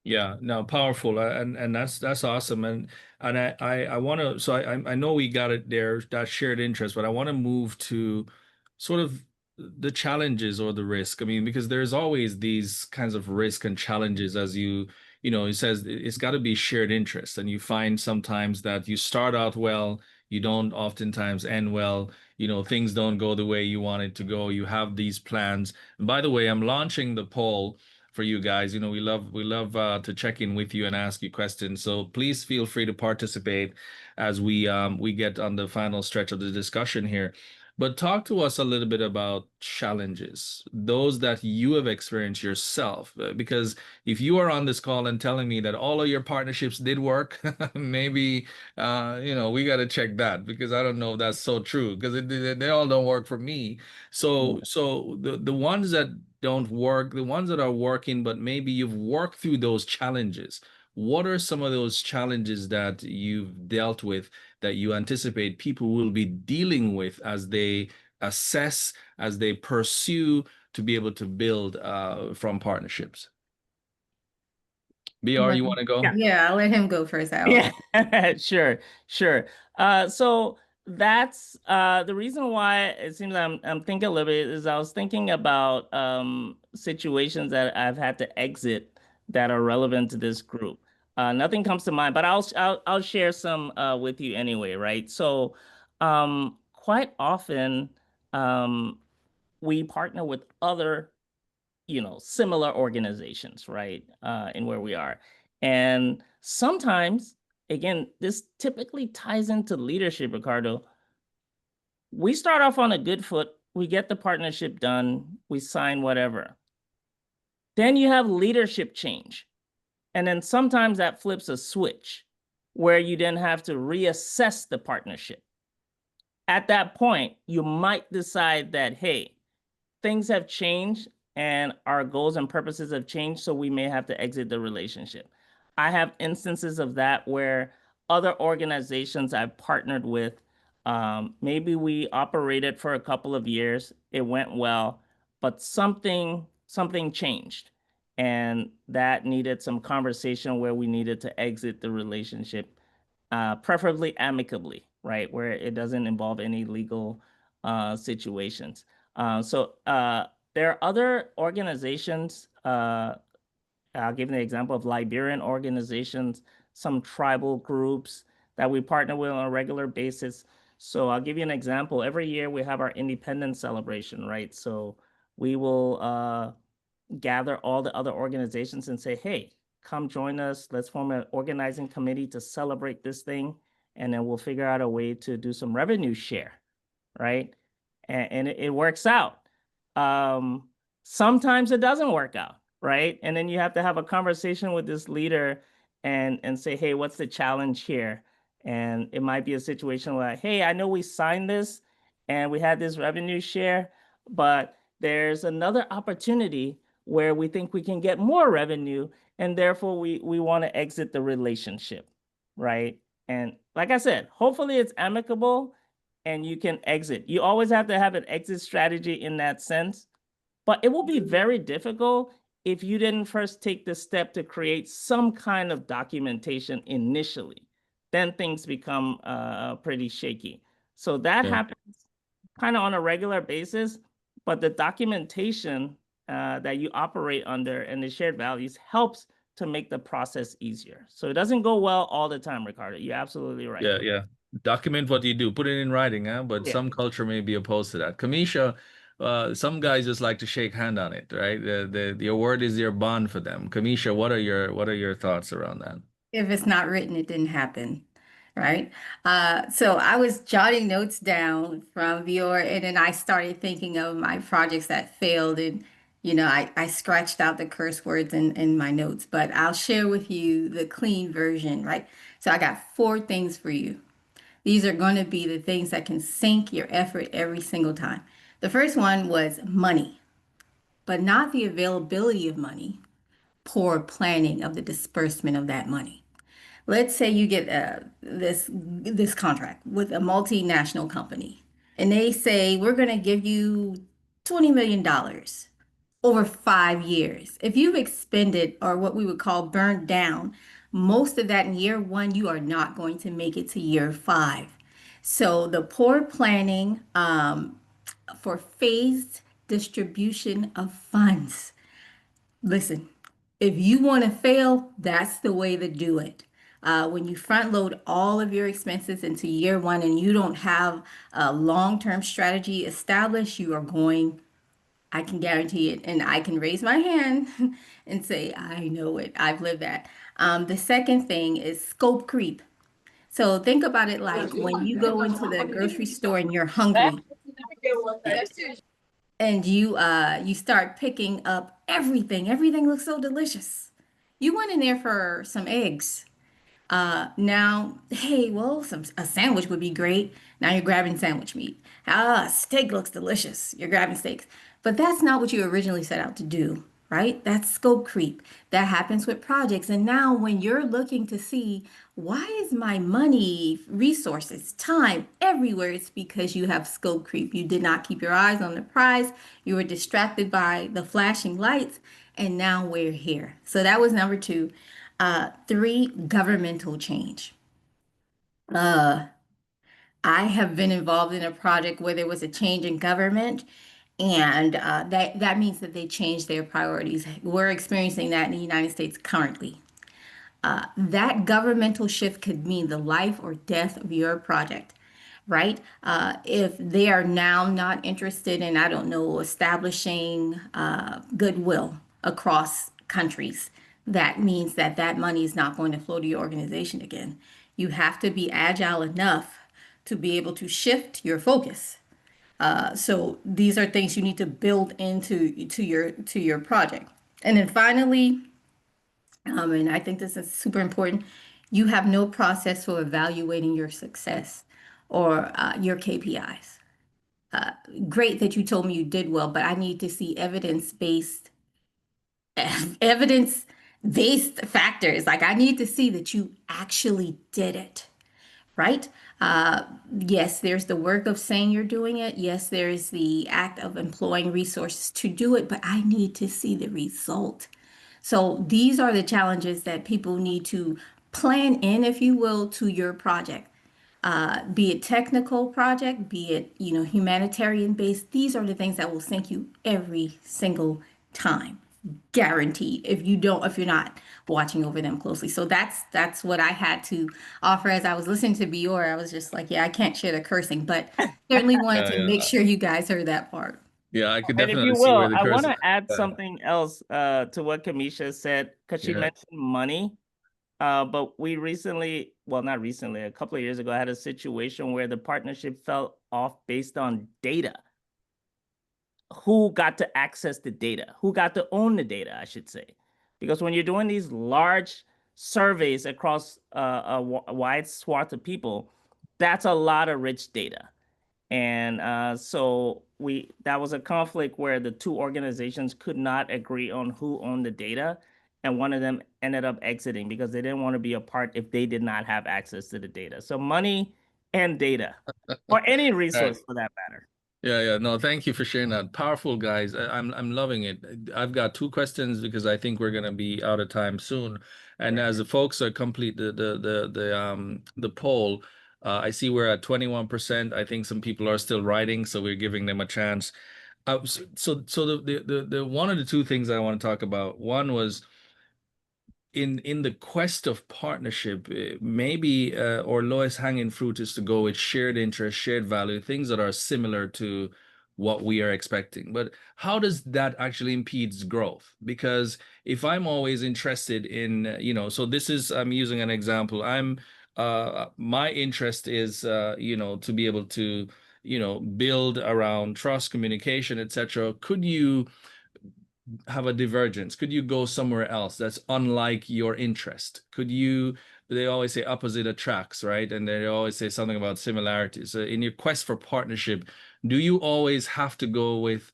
Yeah, no, powerful, and that's awesome, and I want to. So I know we got it there, that shared interest, but I want to move to sort of the challenges or the risk. I mean, because there's always these kinds of risk and challenges, as it says it's got to be shared interest, and you find sometimes that you start out well, you don't oftentimes end well. Things don't go the way you want it to go. You have these plans. And by the way, I'm launching the poll for you guys. We love to check in with you and ask you questions. So please feel free to participate as we get on the final stretch of the discussion here. But talk to us a little bit about challenges, those that you have experienced yourself. Because if you are on this call and telling me that all of your partnerships did work, maybe we got to check that, because I don't know if that's so true, because they all don't work for me. So the ones that don't work, the ones that are working, but maybe you've worked through those challenges. What are some of those challenges that you've dealt with that you anticipate people will be dealing with as they assess, as they pursue to be able to build from partnerships? Bior, you want to go? Yeah, I'll let him go first, Al. Yeah, sure. So that's the reason why it seems I'm thinking a little bit is I was thinking about situations that I've had to exit that are relevant to this group. Nothing comes to mind, but I'll share some with you anyway, right? So quite often we partner with other similar organizations, right? In where we are. And sometimes, again, this typically ties into leadership, Ricardo. We start off on a good foot, we get the partnership done, we sign whatever. Then you have leadership change. And then sometimes that flips a switch where you then have to reassess the partnership. At that point, you might decide that, hey, things have changed and our goals and purposes have changed, so we may have to exit the relationship. I have instances of that where other organizations I've partnered with, maybe we operated for a couple of years, it went well, but something changed, and that needed some conversation where we needed to exit the relationship, preferably amicably, right? Where it doesn't involve any legal situations. There are other organizations. I'll give you an example of Liberian organizations, some tribal groups that we partner with on a regular basis. So I'll give you an example. Every year we have our independence celebration, right? So we will gather all the other organizations and say, hey, come join us. Let's form an organizing committee to celebrate this thing. And then we'll figure out a way to do some revenue share, right? And it works out. Sometimes it doesn't work out, right? And then you have to have a conversation with this leader and say, hey, what's the challenge here? And it might be a situation like, hey, I know we signed this and we had this revenue share, but there's another opportunity where we think we can get more revenue, and therefore we want to exit the relationship, right? And like I said, hopefully it's amicable and you can exit. You always have to have an exit strategy in that sense, but it will be very difficult if you didn't first take the step to create some kind of documentation initially. Then things become pretty shaky. So that happens kind of on a regular basis, but the documentation that you operate under and the shared values helps to make the process easier. So it doesn't go well all the time, Ricardo. You're absolutely right. Yeah. Document what you do. Put it in writing, huh? But Yeah. some culture may be opposed to that. Kameisha, some guys just like to shake hand on it, right? The award is your bond for them. Kameisha, what are your thoughts around that? If it's not written, it didn't happen, right? So I was jotting notes down from Bior, and then I started thinking of my projects that failed, and I scratched out the curse words in my notes, but I'll share with you the clean version, right? So I got 4 things for you. These are going to be the things that can sink your effort every single time. The first one was money, but not the availability of money, poor planning of the disbursement of that money. Let's say you get this contract with a multinational company, and they say we're going to give you $20 million over 5 years. If you've expended, or what we would call burned down, most of that in year 1, you are not going to make it to year 5. So the poor planning for phased distribution of funds. Listen, if you want to fail, that's the way to do it. When you front load all of your expenses into year 1 and you don't have a long-term strategy established, you are going, I can guarantee it, and I can raise my hand and say, I know it. I've lived that. The second thing is scope creep. So think about it like when you go into the grocery store and you're hungry, and you start picking up everything. Everything looks so delicious. You went in there for some eggs. Now, hey, well, a sandwich would be great. Now you're grabbing sandwich meat. Steak looks delicious. You're grabbing steaks. But that's not what you originally set out to do, right? That's scope creep. That happens with projects. And now when you're looking to see, why is my money, resources, time everywhere? It's because you have scope creep. You did not keep your eyes on the prize. You were distracted by the flashing lights. And now we're here. So that was number 2. 3, governmental change. I have been involved in a project where there was a change in government, and that means that they changed their priorities. We're experiencing that in the United States currently. That governmental shift could mean the life or death of your project, right? If they are now not interested in, I don't know, establishing goodwill across countries, that means that that money is not going to flow to your organization again. You have to be agile enough to be able to shift your focus. So these are things you need to build into your project. And then finally, and I think this is super important, you have no process for evaluating your success or your KPIs. Great that you told me you did well, but I need to see evidence-based factors. Like, I need to see that you actually did it, right? Yes, there's the work of saying you're doing it. Yes, there's the act of employing resources to do it, but I need to see the result. So these are the challenges that people need to plan in, if you will, to your project. be it technical project, be it, humanitarian based. These are the things that will sink you every single time, guaranteed, if you're not watching over them closely. So that's what I had to offer as I was listening to Bior. I was just like, yeah, I can't share the cursing, but certainly wanted Yeah, to make yeah, sure you guys heard that part. yeah. I could And if definitely you see where will, the I want curse. to add Yeah, something else to what Kameisha said, because she yeah. mentioned money. But we recently, well, not recently, a couple of years ago, had a situation where the partnership fell off based on data. Who got to access the data? Who got to own the data, I should say. Because when you're doing these large surveys across a wide swath of people, that's a lot of rich data. And so that was a conflict where the two organizations could not agree on who owned the data, and one of them ended up exiting because they didn't want to be a part if they did not have access to the data. So money and data, or any All right. resource for that matter. Yeah, yeah. No, thank you for sharing that. Powerful, guys. I'm loving it. I've got two questions because I think we're gonna be out of time soon. And as the folks complete the poll, I see we're at 21%. I think some people are still writing, so we're giving them a chance. The one of the two things I want to talk about, one was in the quest of partnership, maybe or lowest hanging fruit is to go with shared interest, shared value, things that are similar to what we are expecting. But how does that actually impedes growth? Because if I'm always interested in, so this is, I'm using an example. My interest is, to be able to, build around trust, communication, etc. Could you have a divergence? Could you go somewhere else that's unlike your interest? They always say opposite attracts, right? And they always say something about similarities. So in your quest for partnership, do you always have to go with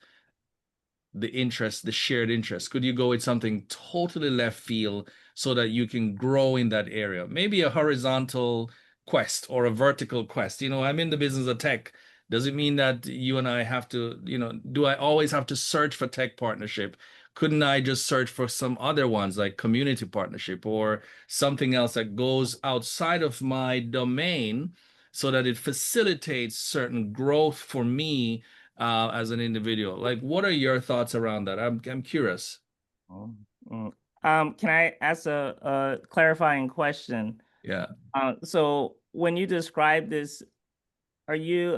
the shared interest? Could you go with something totally left field so that you can grow in that area? Maybe a horizontal quest or a vertical quest. I'm in the business of tech. Does it mean that you and I have to, do I always have to search for tech partnership? Couldn't I just search for some other ones like community partnership or something else that goes outside of my domain so that it facilitates certain growth for me as an individual? Like, what are your thoughts around that? I'm curious. Mm, mm. Can I ask a clarifying question? Yeah. So when you describe this, are you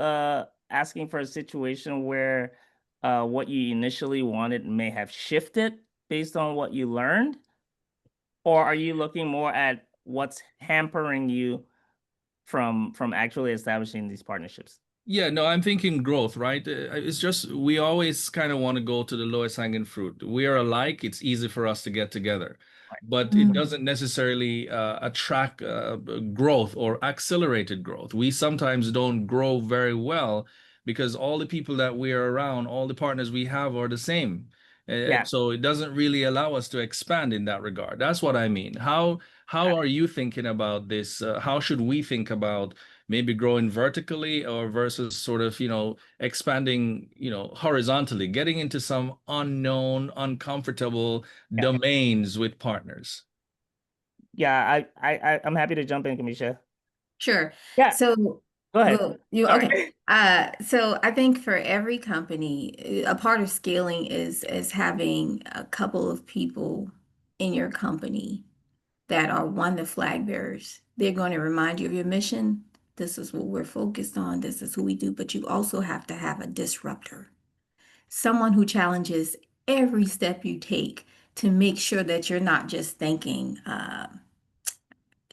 asking for a situation where what you initially wanted may have shifted based on what you learned? Or are you looking more at what's hampering you from actually establishing these partnerships? Yeah, no, I'm thinking growth, right? It's just we always kind of want to go to the lowest hanging fruit. We are alike, it's easy for us to get together, but it Mm. doesn't necessarily attract growth or accelerated growth. We sometimes don't grow very well because all the people that we are around, all the partners we have are the same. Yeah. So it doesn't really allow us to expand in that regard. That's what I mean. How are you thinking about this? How should we think about maybe growing vertically or versus sort of, expanding, horizontally, getting into some unknown, uncomfortable Yeah. domains with partners? Yeah, I'm happy to jump in, Kameisha. Sure. Yeah, So, go ahead. well, you Sorry. okay. So I think for every company, a part of scaling is having a couple of people in your company that are one, the flag bearers. They're going to remind you of your mission. This is what we're focused on. This is who we do. But you also have to have a disruptor, someone who challenges every step you take to make sure that you're not just thinking,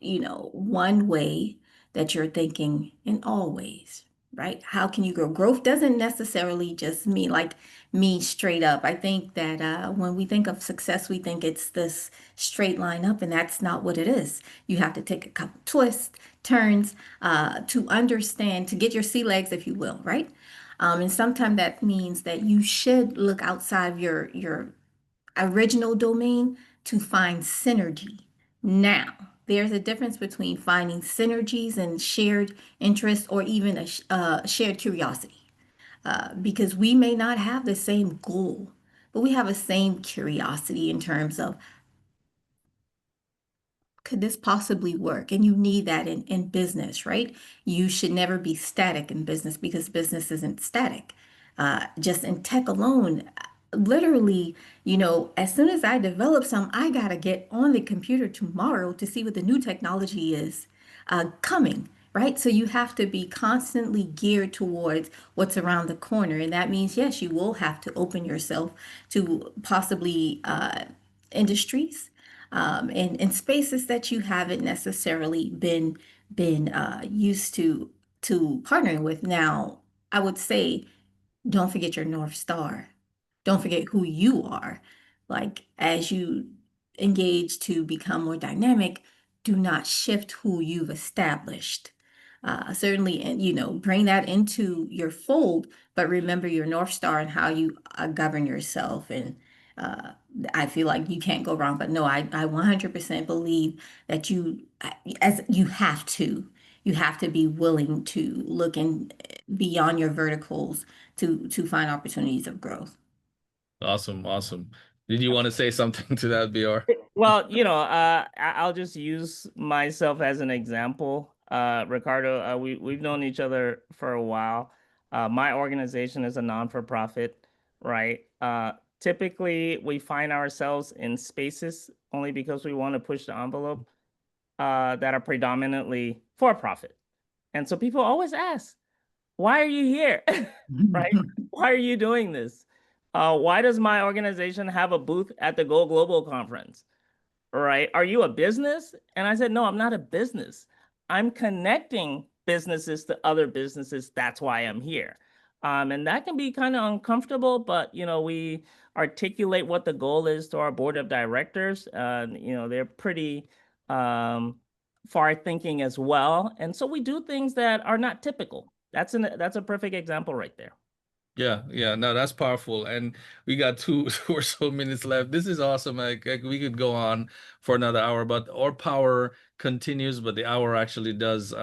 one way, that you're thinking in all ways, right? How can you grow? Growth doesn't necessarily just mean straight up. I think that when we think of success, we think it's this straight line up, and that's not what it is. You have to take a couple twists, turns to understand, to get your sea legs, if you will, right? And sometimes that means that you should look outside of your original domain to find synergy. Now, there's a difference between finding synergies and shared interest or even a shared curiosity, because we may not have the same goal, but we have a same curiosity in terms of could this possibly work? And you need that in business, right? You should never be static in business because business isn't static. Just in tech alone, literally, as soon as I develop some, I gotta get on the computer tomorrow to see what the new technology is coming, right? So you have to be constantly geared towards what's around the corner. And that means, yes, you will have to open yourself to possibly industries and spaces that you haven't necessarily been used to partnering with. Now, I would say don't forget your North Star. Don't forget who you are. Like, as you engage to become more dynamic, do not shift who you've established. Certainly, and bring that into your fold, but remember your North Star and how you govern yourself. And uh, I feel like you can't go wrong. But no, I 100% believe that as you have to be willing to look in beyond your verticals to find opportunities of growth. Awesome, awesome. Did you want to say something to that, Bior? Well, I'll just use myself as an example. Ricardo, we've known each other for a while. My organization is a non-for-profit, right? Typically, we find ourselves in spaces only because we want to push the envelope that are predominantly for-profit. And so people always ask, why are you here? Right? Why are you doing this? Why does my organization have a booth at the Go Global conference? Right? Are you a business? And I said, no, I'm not a business. I'm connecting businesses to other businesses. That's why I'm here. And that can be kind of uncomfortable, but we articulate what the goal is to our board of directors. They're pretty far thinking as well. And so we do things that are not typical. That's a perfect example right there. Yeah, no, that's powerful. And we got two, 2 or so minutes left. This is awesome. Like we could go on for another hour, but our power continues, but the hour actually does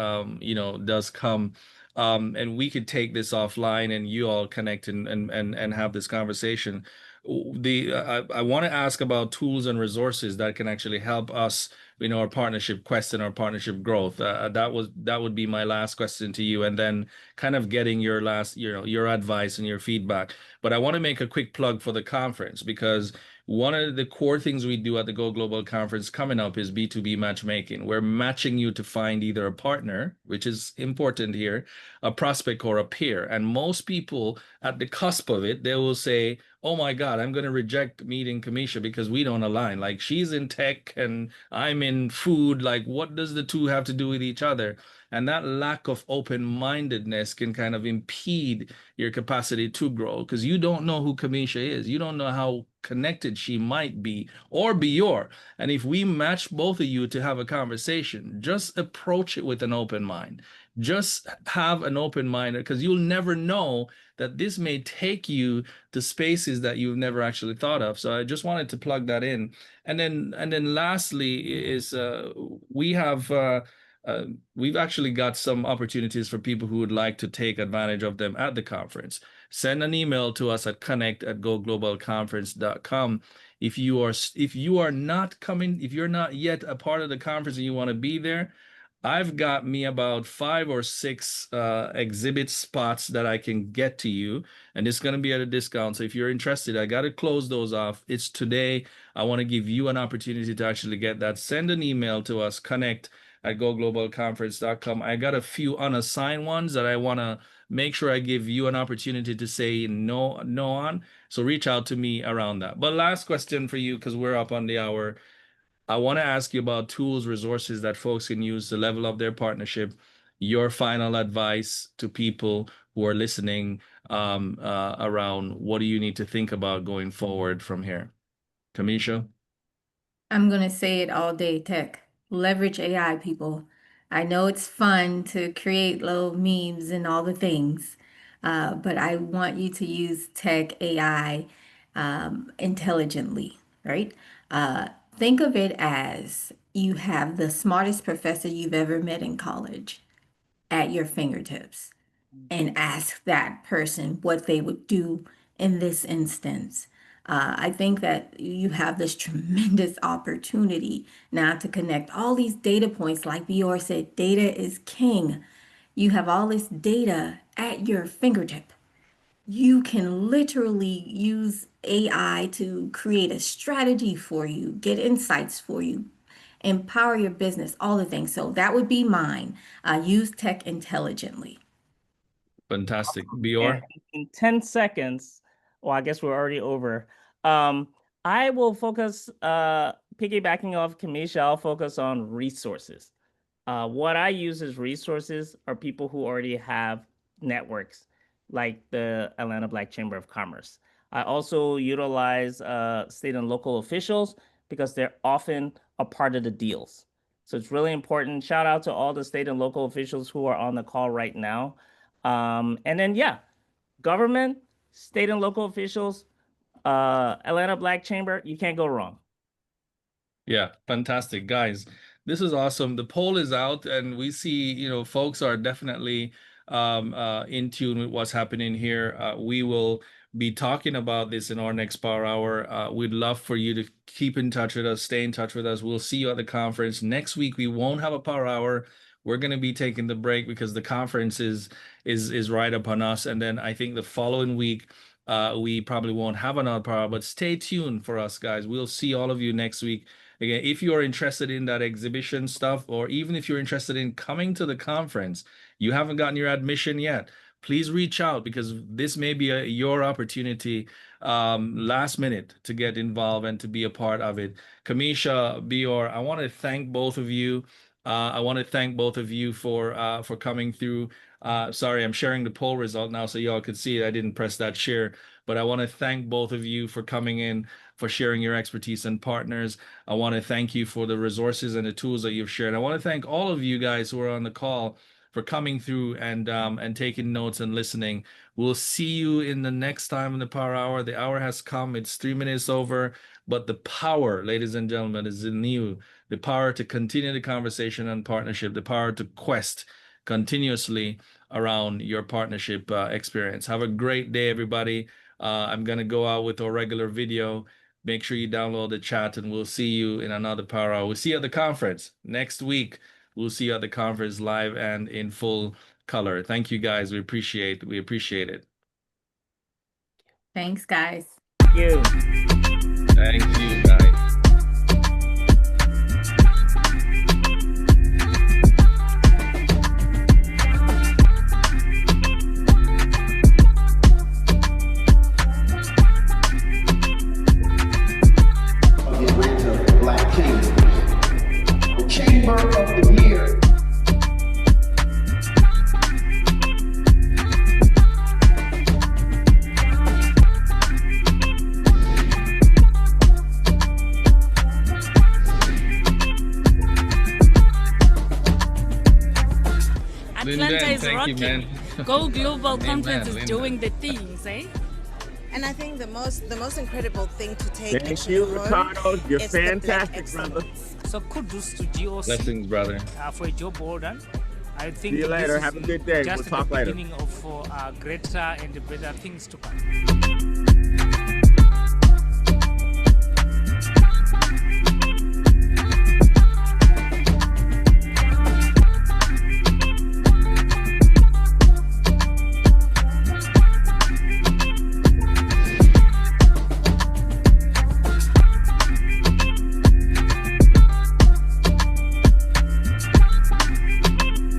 come. And we could take this offline and you all connect and have this conversation. I want to ask about tools and resources that can actually help us in our partnership quest and our partnership growth. That would be my last question to you, and then kind of getting your last, your advice and your feedback. But I want to make a quick plug for the conference because one of the core things we do at the Go Global conference coming up is B2B matchmaking. We're matching you to find either a partner, which is important here, a prospect, or a peer. And most people at the cusp of it, they will say, oh my God, I'm going to reject meeting Kameisha because we don't align. Like, she's in tech and I'm in food. Like, what does the two have to do with each other? And that lack of open-mindedness can kind of impede your capacity to grow because you don't know who Kameisha is. You don't know how connected she might be or Bior. And if we match both of you to have a conversation, just approach it with an open mind. Just have an open mind because you'll never know that this may take you to spaces that you've never actually thought of. So I just wanted to plug that in. And then lastly is we've actually got some opportunities for people who would like to take advantage of them at the conference. Send an email to us at connect@goglobalconference.com. If you are not coming, if you're not yet a part of the conference and you want to be there, I've got me about 5 or 6 exhibit spots that I can get to you, and it's going to be at a discount. So if you're interested, I got to close those off. It's today. I want to give you an opportunity to actually get that. Send an email to us, connect@goglobalconference.com. I got a few unassigned ones that I want to make sure I give you an opportunity to say no on. So reach out to me around that. But last question for you, because we're up on the hour. I want to ask you about tools, resources that folks can use to level up their partnership. Your final advice to people who are listening around what do you need to think about going forward from here? Kameisha? I'm going to say it all day, tech. Leverage AI, people. I know it's fun to create little memes and all the things, but I want you to use tech AI intelligently, right? Think of it as you have the smartest professor you've ever met in college at your fingertips and ask that person what they would do in this instance. I think that you have this tremendous opportunity now to connect all these data points. Like Bior said, data is king. You have all this data at your fingertip. You can literally use AI to create a strategy for you, get insights for you, empower your business, all the things. So that would be mine. Use tech intelligently. Fantastic. And Bior? in 10 seconds, well, I guess we're already over. I will focus, piggybacking off Kameisha, I'll focus on resources. What I use as resources are people who already have networks, like the Atlanta Black Chamber of Commerce. I also utilize state and local officials because they're often a part of the deals. So it's really important. Shout out to all the state and local officials who are on the call right now. And then, yeah, government, state and local officials, Atlanta Black Chamber, you can't go wrong. Yeah, fantastic, guys. This is awesome. The poll is out, and we see, folks are definitely in tune with what's happening here. We will be talking about this in our next Power Hour. We'd love for you to keep in touch with us, stay in touch with us. We'll see you at the conference. Next week, we won't have a Power Hour. We're going to be taking the break because the conference is right upon us. And then I think the following week, we probably won't have another Power Hour, but stay tuned for us, guys. We'll see all of you next week. Again, if you are interested in that exhibition stuff, or even if you're interested in coming to the conference, you haven't gotten your admission yet, please reach out because this may be your opportunity last minute to get involved and to be a part of it. Kameisha, Bior, I want to thank both of you. I want to thank both of you for coming through. Sorry, I'm sharing the poll result now so y'all could see it. I didn't press that share, but I want to thank both of you for coming in, for sharing your expertise and partners. I want to thank you for the resources and the tools that you've shared. I want to thank all of you guys who are on the call for coming through and taking notes and listening. We'll see you in the next time in the Power Hour. The hour has come. It's 3 minutes over, but the power, ladies and gentlemen, is in you. The power to continue the conversation and partnership, the power to quest continuously around your partnership experience. Have a great day, everybody. I'm going to go out with our regular video. Make sure you download the chat, and we'll see you in another Power Hour. We'll see you at the conference next week. We'll see you at the conference live and in full color. Thank you, guys. We appreciate it. Thanks, guys. Thank you. Thank you, guys. The Atlanta Black Chamber, the Chamber of the Year. Atlanta is thank you, rocking. man. Go Global Amen, Conference is Linda. doing the things, eh? And I think the most incredible thing to take Thank actually you, home Ricardo. You're is the black fantastic, brother. excellence. So kudos to GOC Blessings, brother. for a job well done. I think See you this later. is Have a good day. Just We'll talk the later. beginning of greater and better things to come.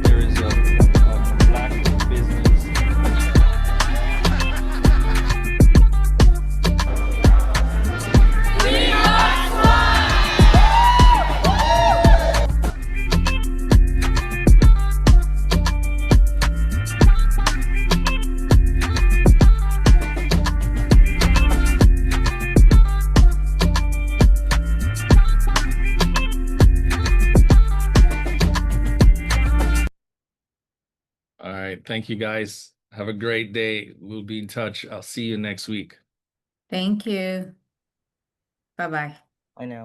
There is a black business. All right. Thank you, guys. Have a great day. We'll be in touch. I'll see you next week. Thank you. Bye-bye. I know.